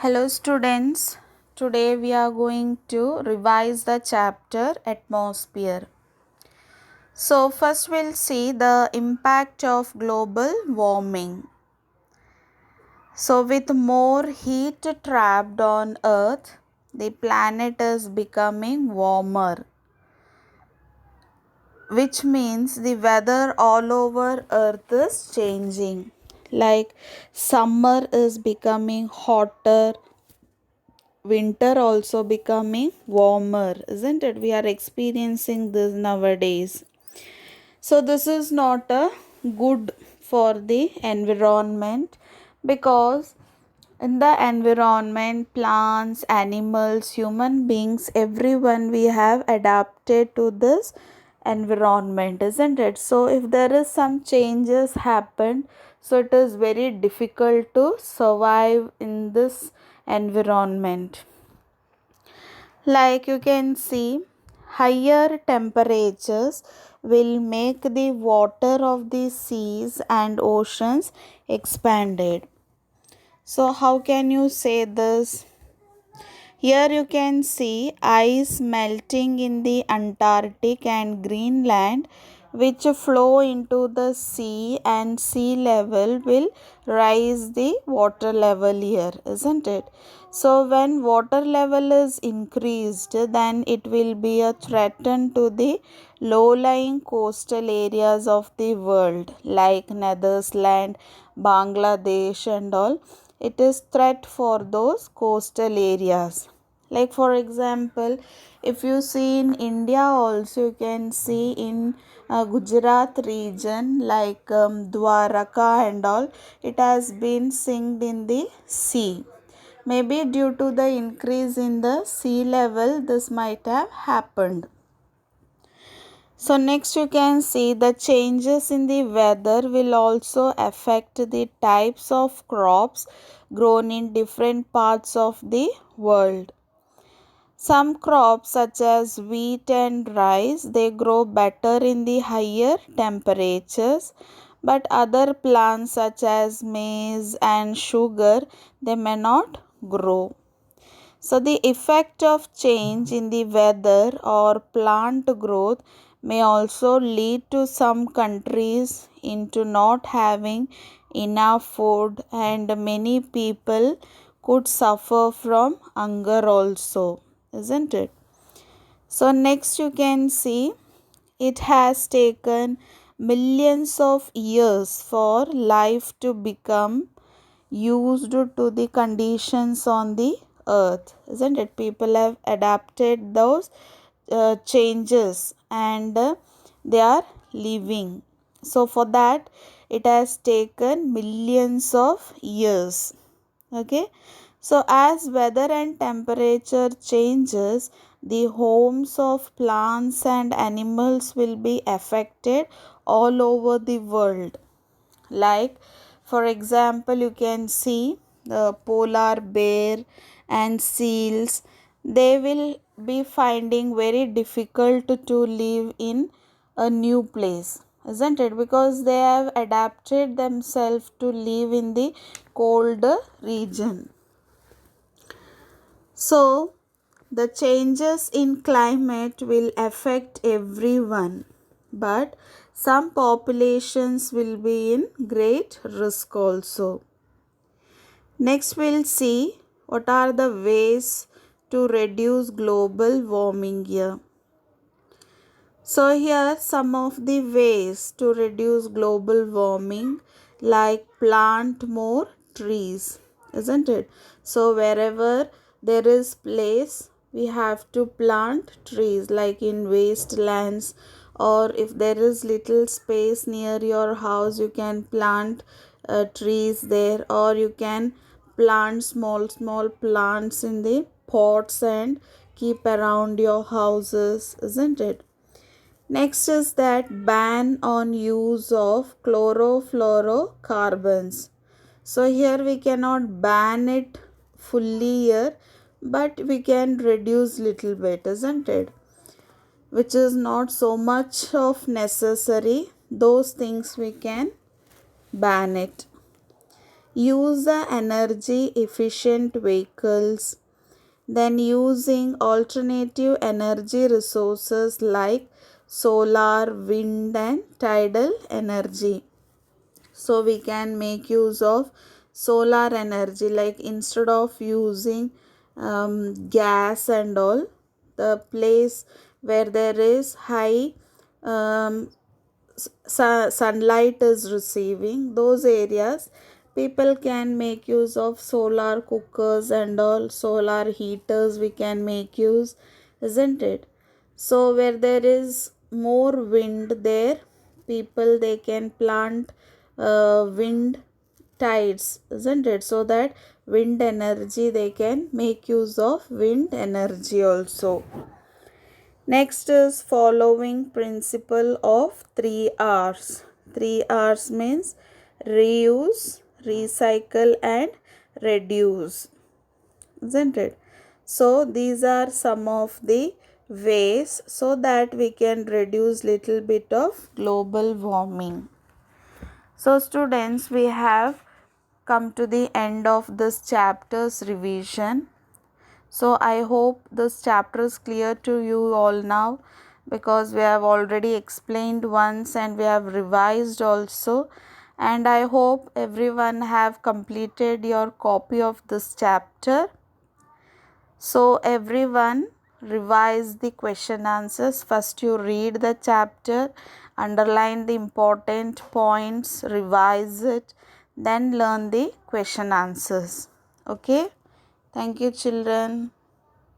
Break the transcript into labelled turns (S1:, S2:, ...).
S1: Hello students, today we are going to revise the chapter Atmosphere. So first we'll see the impact of global warming. So with more heat trapped on earth, the planet is becoming warmer, which means the weather all over earth is changing. Like summer is becoming hotter, winter also becoming warmer, isn't it? We are experiencing this nowadays. So this is not a good for the environment, because in the environment, plants, animals, human beings, everyone, we have adapted to this environment, isn't it? So if there is some changes happened, so it is very difficult to survive in this environment. Like you can see, higher temperatures will make the water of the seas and oceans expanded. So how can you say this? Here you can see ice melting in the Antarctic and Greenland, which flow into the sea, and sea level will rise the water level here, isn't it? So when water level is increased, then it will be a threat to the low-lying coastal areas of the world like Netherlands, Bangladesh and all. It is threat for those coastal areas. Like for example, if you see in India also, you can see in Gujarat region like Dwaraka and all, it has been sinked in the sea. Maybe due to the increase in the sea level, this might have happened. So next you can see the changes in the weather will also affect the types of crops grown in different parts of the world. Some crops such as wheat and rice, they grow better in the higher temperatures, but other plants such as maize and sugar, they may not grow. So the effect of change in the weather or plant growth may also lead to some countries into not having enough food, and many people could suffer from hunger also, isn't it? So next you can see it has taken millions of years for life to become used to the conditions on the earth, isn't it? People have adapted those changes, and they are living. So for that it has taken millions of years. Okay, so as weather and temperature changes, the homes of plants and animals will be affected all over the world. Like for example, you can see the polar bear and seals, they will be finding very difficult to live in a new place, isn't it? Because they have adapted themselves to live in the cold region. So the changes in climate will affect everyone, but some populations will be in great risk also. Next, we'll see what are the ways to reduce global warming here. So here some of the ways to reduce global warming, like plant more trees, isn't it? So wherever there is place, we have to plant trees, like in wastelands, or if there is little space near your house, you can plant trees there, or you can plant small plants in the pots and keep around your houses, isn't it? Next is that ban on use of chlorofluorocarbons. So here we cannot ban it fully here, but we can reduce little bit, isn't it? Which is not so much of necessary. Those things we can ban it. use the energy efficient vehicles, then using alternative energy resources like solar, wind, and tidal energy. So we can make use of solar energy, like instead of using gas and all, the place where there is high sunlight is receiving, those areas people can make use of solar cookers and all, solar heaters we can make use, isn't it? So where there is more wind there, people they can plant wind tides, isn't it? So that wind energy they can make use of wind energy also. Next is following principle of 3 R's. 3 R's means reuse, recycle, and reduce, isn't it? So these are some of the ways so that we can reduce little bit of global warming. So students, we have come to the end of this chapter's revision. So I hope this chapter is clear to you all now, because we have already explained once and we have revised also, and I hope everyone have completed your copy of this chapter. So everyone revise the question answers. First you read the chapter, underline the important points, revise it, then learn the question answers. Okay? Thank you children.